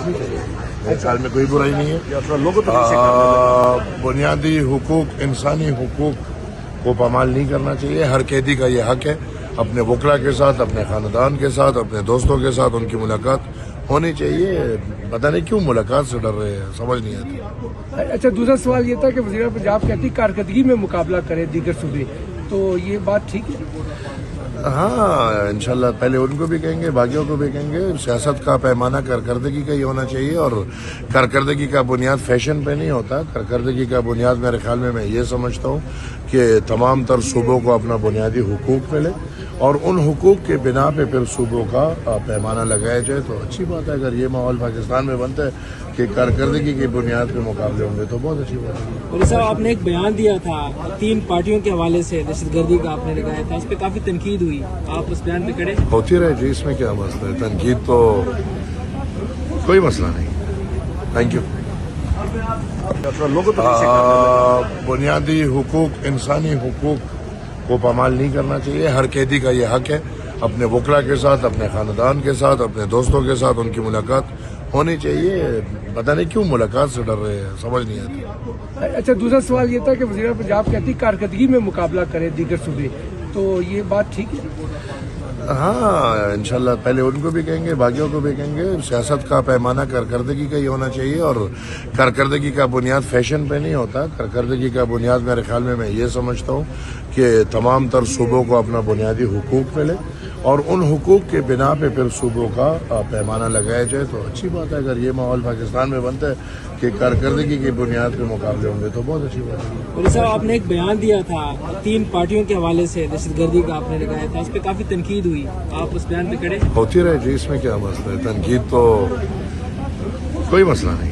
رکھنی چاہیے، میرے خیال میں کوئی برائی نہیں ہے۔ بنیادی حقوق، انسانی حقوق کو پامال نہیں کرنا چاہیے۔ ہر قیدی کا یہ حق ہے اپنے وکلا کے ساتھ، اپنے خاندان کے ساتھ، اپنے دوستوں کے ساتھ ان کی ملاقات ہونی چاہیے۔ پتہ نہیں کیوں ملاقات سے ڈر رہے ہیں، سمجھ نہیں آتی۔ اچھا، دوسرا سوال یہ تھا کہ وزیر پنجاب کہتی کارکردگی میں مقابلہ کرے دیگر صوبے، تو یہ بات ٹھیک ہے؟ ہاں، انشاءاللہ پہلے ان کو بھی کہیں گے، باقیوں کو بھی کہیں گے۔ سیاست کا پیمانہ کارکردگی کا ہی ہونا چاہیے، اور کارکردگی کا بنیاد فیشن پہ نہیں ہوتا۔ کارکردگی کا بنیاد میرے خیال میں یہ سمجھتا ہوں کہ تمام تر صوبوں کو اپنا بنیادی حقوق ملے، اور ان حقوق کے بنا پہ پھر صوبوں کا پیمانہ لگایا جائے تو اچھی بات ہے۔ اگر یہ ماحول پاکستان میں بنتا ہے کہ کارکردگی کی بنیاد پہ مقابلے ہوں گے تو بہت اچھی بات ہے۔ مولی صاحب، آپ نے ایک بیان دیا تھا 3 پارٹیوں کے حوالے سے دہشت گردی کا، آپ نے لگایا تھا، اس پہ کافی تنقید ہوئی، آپ اس بیان پہ کھڑے؟ ہوتی رہے جی، اس میں کیا مسئلہ ہے؟ تنقید تو کوئی مسئلہ نہیں۔ Thank you. بنیادی حقوق، انسانی حقوق کو پامال نہیں کرنا چاہیے۔ ہر قیدی کا یہ حق ہے اپنے وکلا کے ساتھ، اپنے خاندان کے ساتھ، اپنے دوستوں کے ساتھ ان کی ملاقات ہونی چاہیے۔ پتہ نہیں کیوں ملاقات سے ڈر رہے ہیں، سمجھ نہیں آتی۔ اچھا، دوسرا سوال یہ تھا کہ وزیر پنجاب کہتی کارکردگی میں مقابلہ کرے دیگر صوبے، تو یہ بات ٹھیک ہے؟ ہاں، انشاءاللہ پہلے ان کو بھی کہیں گے، باقیوں کو بھی کہیں گے۔ سیاست کا پیمانہ کارکردگی کا ہی ہونا چاہیے، اور کارکردگی کا بنیاد فیشن پہ نہیں ہوتا۔ کارکردگی کا بنیاد میرے خیال میں یہ سمجھتا ہوں کہ تمام تر صوبوں کو اپنا بنیادی حقوق ملے، اور ان حقوق کے بنا پہ پھر صوبوں کا پیمانہ لگایا جائے تو اچھی بات ہے۔ اگر یہ ماحول پاکستان میں بنتا ہے کہ کارکردگی کی بنیاد پہ مقابلے ہوں گے تو بہت اچھی بات ہے۔ مولی صاحب، آپ نے ایک بیان دیا تھا 3 پارٹیوں کے حوالے سے دہشت گردی کا، آپ نے لگایا تھا، اس پہ کافی تنقید ہوئی، آپ اس بیان پہ کھڑے؟ ہوتی رہے جی، اس میں کیا مسئلہ ہے؟ تنقید تو کوئی مسئلہ نہیں۔